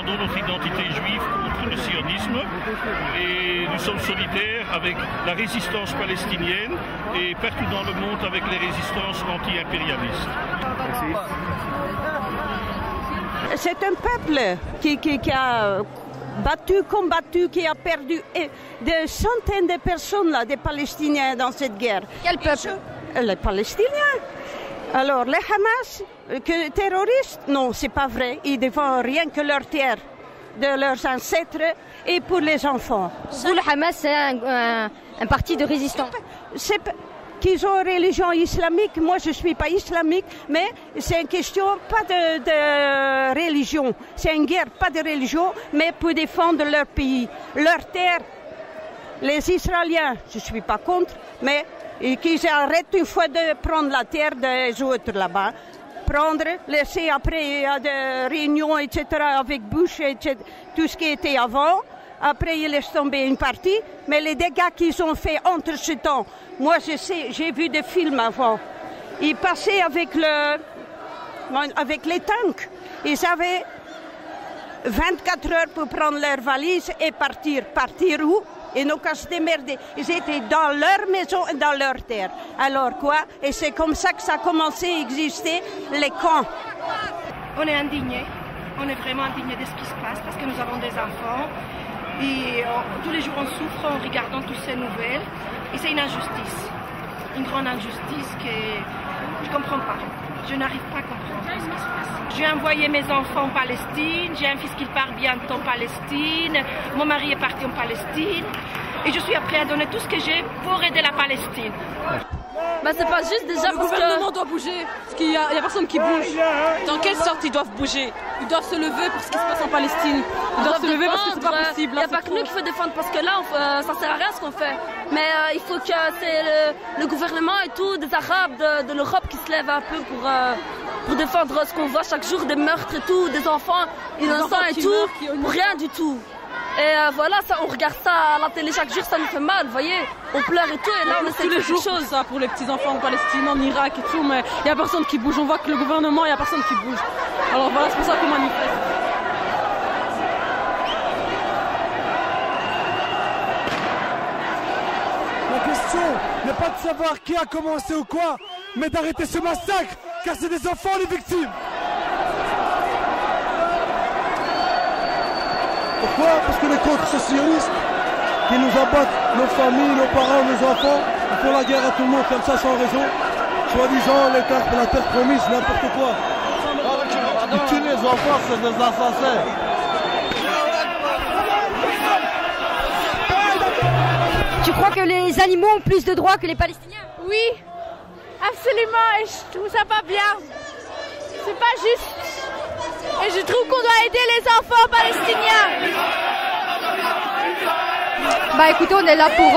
défendons notre identité juive contre le sionisme et nous sommes solidaires avec la résistance palestinienne et partout dans le monde avec les résistances anti-impérialistes. C'est un peuple qui a combattu, qui a perdu des centaines de personnes, là, des Palestiniens dans cette guerre. Quel peuple? Les Palestiniens. Alors, les Hamas, que terroristes, non, c'est pas vrai. Ils défendent rien que leur terre, de leurs ancêtres et pour les enfants. Vous, le Hamas, c'est un parti de résistance. C'est qu'ils ont une religion islamique. Moi, je suis pas islamique, mais c'est une question pas de religion. C'est une guerre, pas de religion, mais pour défendre leur pays, leur terre. Les Israéliens, je suis pas contre, mais qu'ils arrêtent une fois de prendre la terre des autres là-bas. Prendre, laisser après, il y a des réunions, etc., avec Bush, etc., tout ce qui était avant. Après, ils laissent tomber une partie. Mais les dégâts qu'ils ont fait entre ce temps, moi, je sais, j'ai vu des films avant. Ils passaient avec les tanks. Ils avaient 24 heures pour prendre leurs valises et partir. Partir où? Et nos cas se démerder. Ils étaient dans leur maison et dans leur terre. Alors quoi? Et c'est comme ça que ça a commencé à exister, les camps. On est indignés. On est vraiment indignés de ce qui se passe parce que nous avons des enfants. Et tous les jours on souffre en regardant toutes ces nouvelles. Et c'est une injustice. Une grande injustice que je ne comprends pas. Je n'arrive pas à comprendre ce qui se passe. J'ai envoyé mes enfants en Palestine, j'ai un fils qui part bientôt en Palestine, mon mari est parti en Palestine et je suis prêt à donner tout ce que j'ai pour aider la Palestine. Bah c'est pas juste déjà le parce gouvernement doit bouger, parce qu'il y a personne qui bouge. Dans quelle sorte ils doivent bouger? Ils doivent se lever pour ce qui se passe en Palestine. Ils doivent se lever parce que c'est pas possible. Il n'y a pas que nous qu'il faut défendre parce que là ça sert à rien ce qu'on fait. Mais il faut que c'est le gouvernement et tout, des Arabes de l'Europe qui se lèvent un peu pour défendre ce qu'on voit chaque jour, des meurtres et tout, des enfants innocents et tout, pour rien du tout. Et voilà, ça, on regarde ça à la télé chaque jour, ça nous fait mal, vous voyez. On pleure et tout, et là on essaie tous de les faire jours quelque chose. ça pour les petits enfants en Palestine, en Irak et tout, mais il n'y a personne qui bouge. On voit que le gouvernement, il n'y a personne qui bouge. Alors voilà, c'est pour ça qu'on manifeste. La question n'est pas de savoir qui a commencé ou quoi, mais d'arrêter ce massacre, car c'est des enfants les victimes. Pourquoi? Parce que les contre-sionistes qui nous abattent nos familles, nos parents, nos enfants, ils font la guerre à tout le monde comme ça sans raison. Soi-disant la terre promise, n'importe quoi. Ils tuent les enfants, c'est des assassins. Tu crois que les animaux ont plus de droits que les Palestiniens? Oui, absolument, et je trouve ça pas bien. C'est pas juste. Et je trouve qu'on doit aider les enfants palestiniens. Bah écoutez, on est là pour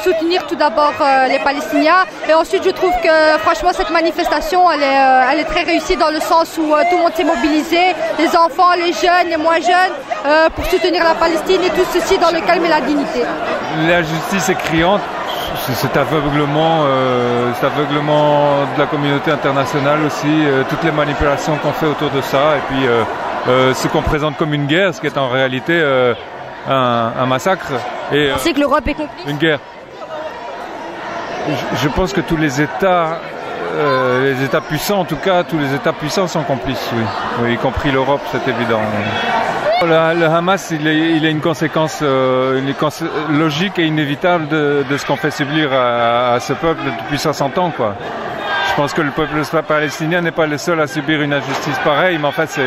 soutenir tout d'abord les Palestiniens et ensuite je trouve que franchement cette manifestation elle est très réussie dans le sens où tout le monde s'est mobilisé, les enfants, les jeunes, les moins jeunes pour soutenir la Palestine et tout ceci dans le calme et la dignité. La justice est criante, cet aveuglement de la communauté internationale aussi, toutes les manipulations qu'on fait autour de ça et puis ce qu'on présente comme une guerre, ce qui est en réalité un massacre. Et c'est que l'Europe est complice. Une guerre. Je pense que tous les États puissants, en tout cas, tous les États puissants sont complices, oui, y compris l'Europe, c'est évident. Le Hamas, il a une conséquence logique et inévitable de ce qu'on fait subir à ce peuple depuis 60 ans, quoi. Je pense que le peuple palestinien n'est pas le seul à subir une injustice pareille, mais en fait,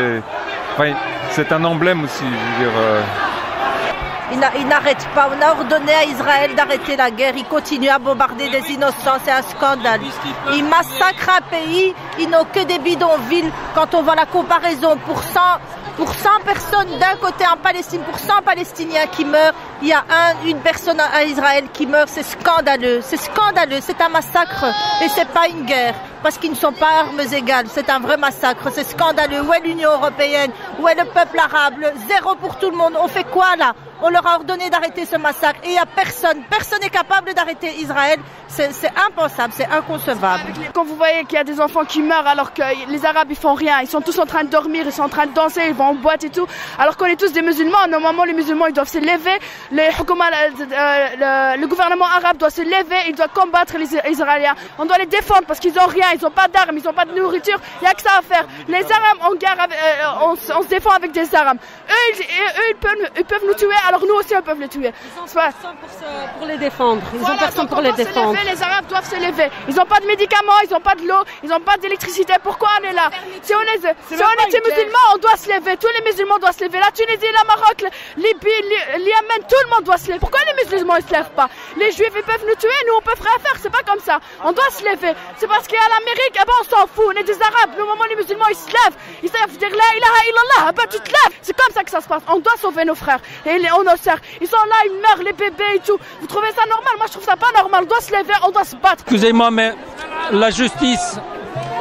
c'est un emblème aussi, je veux dire. Il n'arrête pas. On a ordonné à Israël d'arrêter la guerre. Il continue à bombarder des innocents. C'est un scandale. Il massacre un pays. Ils n'ont que des bidonvilles. Quand on voit la comparaison pour 100 personnes d'un côté en Palestine, pour 100 Palestiniens qui meurent, il y a une personne à Israël qui meurt. C'est scandaleux. C'est scandaleux. C'est un massacre et c'est pas une guerre. parce qu'ils ne sont pas armes égales. C'est un vrai massacre, c'est scandaleux. Où est l'Union européenne? Où est le peuple arabe? Zéro pour tout le monde. On fait quoi là? On leur a ordonné d'arrêter ce massacre et il n'y a personne. Personne n'est capable d'arrêter Israël. C'est impensable, c'est inconcevable. Quand vous voyez qu'il y a des enfants qui meurent alors que les Arabes ils font rien, ils sont tous en train de dormir, ils sont en train de danser, ils vont en boîte et tout, alors qu'on est tous des musulmans. Normalement les musulmans ils doivent se lever, le gouvernement arabe doit se lever, il doit combattre les Israéliens. On doit les défendre parce qu'ils n'ont rien, ils n'ont pas d'armes, ils n'ont pas de nourriture, il n'y a que ça à faire. Les Arabes en guerre, on se défend avec des Arabes. Eux ils peuvent nous tuer, alors nous aussi on peut les tuer. Ils ont personne pour les défendre, ils ont personne pour les défendre. Les Arabes doivent se lever. Ils n'ont pas de médicaments, ils n'ont pas de l'eau, ils n'ont pas d'électricité. Pourquoi on est là? Si on est des musulmans, on doit se lever. Tous les musulmans doivent se lever. La Tunisie, la Maroc, Libye, l'Yémen, tout le monde doit se lever. Pourquoi les musulmans ne se lèvent pas? Les juifs ils peuvent nous tuer, nous on peut rien faire. C'est pas comme ça. On doit se lever. C'est parce qu'il y a l'Amérique, on s'en fout. On est des Arabes. Au moment où les musulmans ils se lèvent, ils savent dire la ilaha illallah. Tu te lèves. C'est comme ça que ça se passe. On doit sauver nos frères et nos sœurs. Ils sont là, ils meurent, les bébés et tout. Vous trouvez ça normal? Moi je trouve ça pas normal. On doit se lever, on doit se battre. Excusez-moi, mais la justice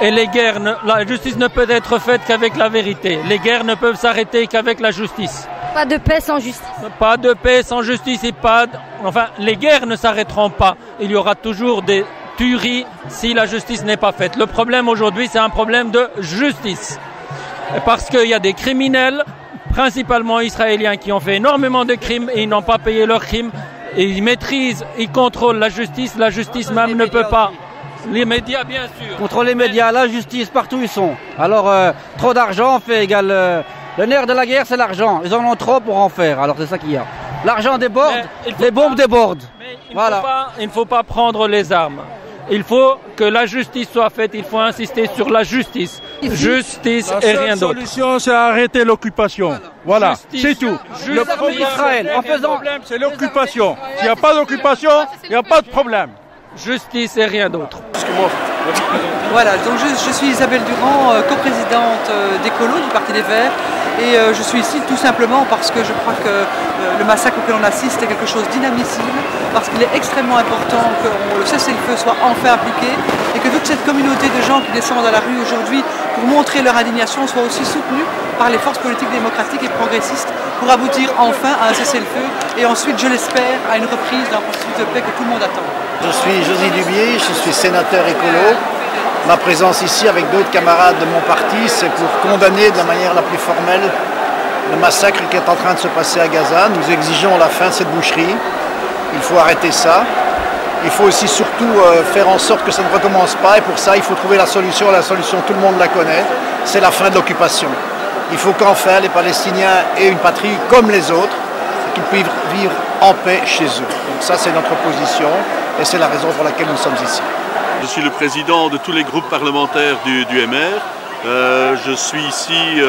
et les guerres, la justice ne peut être faite qu'avec la vérité. Les guerres ne peuvent s'arrêter qu'avec la justice. Pas de paix sans justice. Pas de paix sans justice et enfin, les guerres ne s'arrêteront pas. Il y aura toujours des tueries si la justice n'est pas faite. Le problème aujourd'hui, c'est un problème de justice. Parce qu'il y a des criminels, principalement israéliens, qui ont fait énormément de crimes et ils n'ont pas payé leurs crimes. Et ils maîtrisent, ils contrôlent la justice même ne peut pas. Les médias, bien sûr. Contrôler les médias, la justice, partout ils sont. Alors, trop d'argent fait égal... le nerf de la guerre, c'est l'argent. Ils en ont trop pour en faire, alors c'est ça qu'il y a. L'argent déborde, les bombes débordent. Il ne faut pas prendre les armes. Il faut que la justice soit faite, il faut insister sur la justice. Justice et rien d'autre. La solution, c'est arrêter l'occupation. Voilà, c'est tout. Le problème d'Israël, en faisant... Le problème, c'est l'occupation. S'il n'y a pas d'occupation, il n'y a pas de problème. Justice et rien d'autre. Voilà, donc je suis Isabelle Durand, coprésidente d'Écolo du Parti des Verts, et je suis ici tout simplement parce que je crois que le massacre auquel on assiste est quelque chose d'inadmissible, parce qu'il est extrêmement important que le cessez-le-feu soit enfin appliqué, et que toute cette communauté de gens qui descendent dans la rue aujourd'hui pour montrer leur indignation soit aussi soutenue par les forces politiques démocratiques et progressistes pour aboutir enfin à un cessez-le-feu, et ensuite, je l'espère, à une reprise d'un processus de paix que tout le monde attend. Je suis Josy Dubié, je suis sénateur écolo. Ma présence ici avec d'autres camarades de mon parti, c'est pour condamner de la manière la plus formelle le massacre qui est en train de se passer à Gaza. Nous exigeons la fin de cette boucherie. Il faut arrêter ça. Il faut aussi surtout faire en sorte que ça ne recommence pas. Et pour ça, il faut trouver la solution. La solution, tout le monde la connaît. C'est la fin de l'occupation. Il faut qu'enfin les Palestiniens aient une patrie comme les autres et qu'ils puissent vivre en paix chez eux. Donc ça, c'est notre position et c'est la raison pour laquelle nous sommes ici. Je suis le président de tous les groupes parlementaires du MR. Je suis ici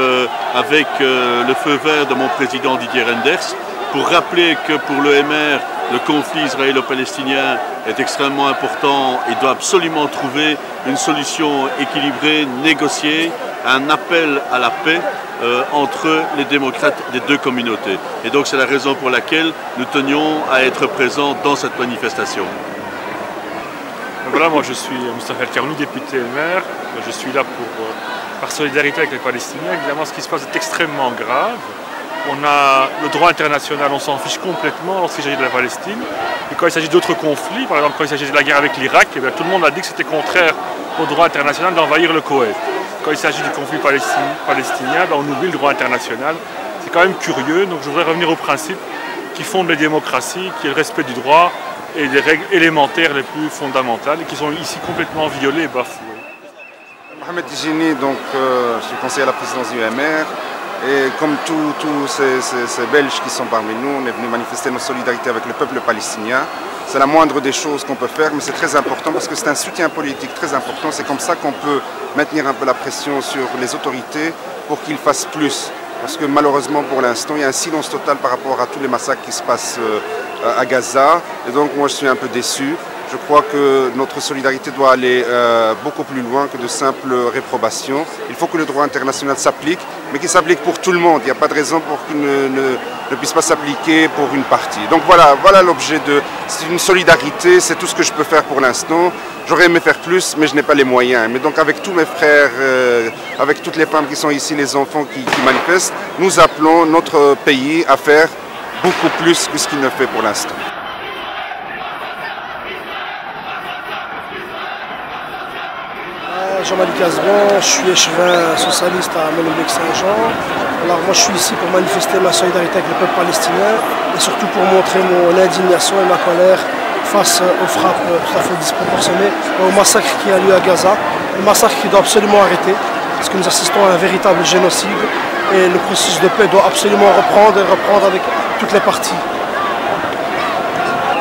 avec le feu vert de mon président Didier Reynders pour rappeler que pour le MR, le conflit israélo-palestinien est extrêmement important et doit absolument trouver une solution équilibrée, négociée, un appel à la paix entre les démocrates des deux communautés. Et donc c'est la raison pour laquelle nous tenions à être présents dans cette manifestation. Voilà, moi je suis Moustapha El Karnou, député MR. Je suis là par solidarité avec les Palestiniens. Évidemment, ce qui se passe est extrêmement grave. On a le droit international, on s'en fiche complètement lorsqu'il s'agit de la Palestine. Et quand il s'agit d'autres conflits, par exemple quand il s'agit de la guerre avec l'Irak, eh bien, tout le monde a dit que c'était contraire au droit international d'envahir le Koweït. Quand il s'agit du conflit palestinien, ben, on oublie le droit international. C'est quand même curieux, donc je voudrais revenir aux principes qui fondent les démocraties, qui est le respect du droit et des règles élémentaires les plus fondamentales, et qui sont ici complètement violées et bafouées. Mohamed Tijini, donc je suis conseiller à la présidence du MR, et comme tous ces Belges qui sont parmi nous, on est venu manifester notre solidarité avec le peuple palestinien. C'est la moindre des choses qu'on peut faire, mais c'est très important parce que c'est un soutien politique très important. C'est comme ça qu'on peut maintenir un peu la pression sur les autorités pour qu'ils fassent plus. Parce que malheureusement pour l'instant, il y a un silence total par rapport à tous les massacres qui se passent à Gaza. Et donc moi je suis un peu déçu. Je crois que notre solidarité doit aller beaucoup plus loin que de simples réprobations. Il faut que le droit international s'applique, mais qu'il s'applique pour tout le monde. Il n'y a pas de raison pour qu'il ne puisse pas s'appliquer pour une partie. Donc voilà l'objet de... C'est une solidarité, c'est tout ce que je peux faire pour l'instant. J'aurais aimé faire plus, mais je n'ai pas les moyens. Mais donc avec tous mes frères, avec toutes les femmes qui sont ici, les enfants qui manifestent, nous appelons notre pays à faire beaucoup plus que ce qu'il ne fait pour l'instant. Jean-Marie Casban, je suis échevin socialiste à Molenbeek-Saint-Jean. Alors moi je suis ici pour manifester ma solidarité avec le peuple palestinien et surtout pour montrer mon indignation et ma colère face aux frappes tout à fait disproportionnées, au massacre qui a lieu à Gaza. Le massacre qui doit absolument arrêter parce que nous assistons à un véritable génocide et le processus de paix doit absolument reprendre avec toutes les parties.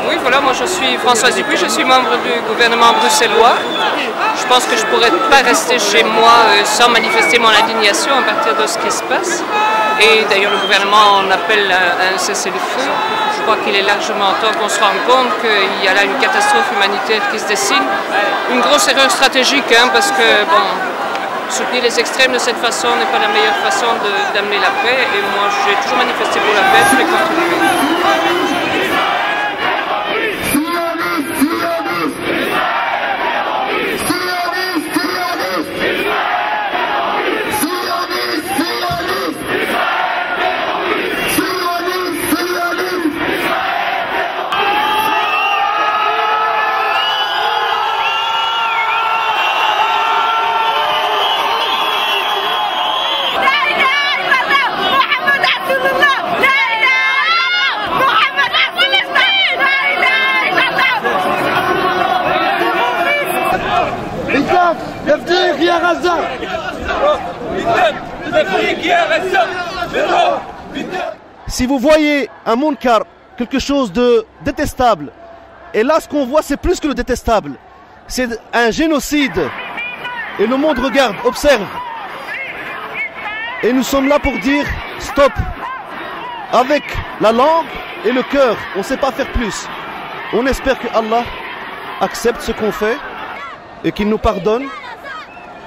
Oui, voilà, moi je suis Françoise Dupuis, je suis membre du gouvernement bruxellois. Je pense que je ne pourrais pas rester chez moi sans manifester mon indignation à partir de ce qui se passe. Et d'ailleurs le gouvernement en appelle à un cessez-le-feu. Je crois qu'il est largement temps qu'on se rende compte qu'il y a là une catastrophe humanitaire qui se dessine. Une grosse erreur stratégique, hein, parce que bon, soutenir les extrêmes de cette façon n'est pas la meilleure façon d'amener la paix. Et moi j'ai toujours manifesté pour la paix, je vais continuer. Si vous voyez un munkar, quelque chose de détestable, et là ce qu'on voit c'est plus que le détestable, c'est un génocide, et le monde regarde, observe, et nous sommes là pour dire stop, avec la langue et le cœur, on ne sait pas faire plus. On espère que Allah accepte ce qu'on fait et qu'il nous pardonne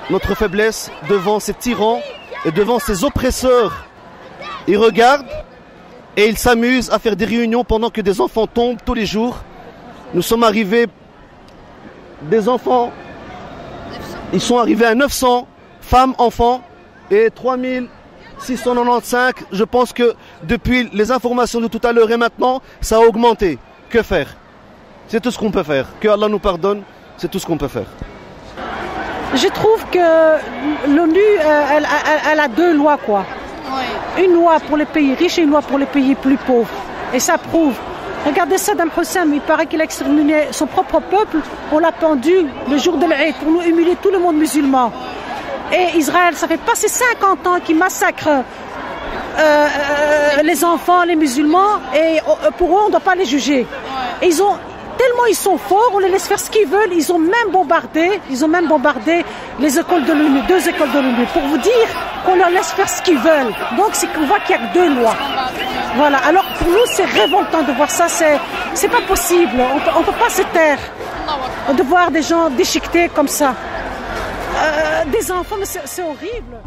notre faiblesse devant ces tyrans et devant ces oppresseurs. Ils regardent et ils s'amusent à faire des réunions pendant que des enfants tombent tous les jours. Nous sommes arrivés, des enfants, ils sont arrivés à 900 femmes, enfants et 3695. Je pense que depuis les informations de tout à l'heure et maintenant, ça a augmenté. Que faire? C'est tout ce qu'on peut faire. Que Allah nous pardonne, c'est tout ce qu'on peut faire. Je trouve que l'ONU, elle a deux lois, quoi. Oui. Une loi pour les pays riches et une loi pour les pays plus pauvres. Et ça prouve. Regardez Saddam Hussein, il paraît qu'il a exterminé son propre peuple. On l'a pendu le jour de l'Aïd pour nous humilier tout le monde musulman. Et Israël, ça fait passer 50 ans qu'il massacre les enfants, les musulmans. Et pour eux, on ne doit pas les juger. Et tellement ils sont forts, on les laisse faire ce qu'ils veulent. Ils ont même bombardé les écoles de l'ONU, 2 écoles de l'ONU, pour vous dire qu'on leur laisse faire ce qu'ils veulent. Donc c'est qu'on voit qu'il n'y a que 2 lois. Voilà. Alors pour nous c'est révoltant de voir ça. C'est pas possible. On peut pas se taire de voir des gens déchiquetés comme ça. Des enfants, mais c'est horrible.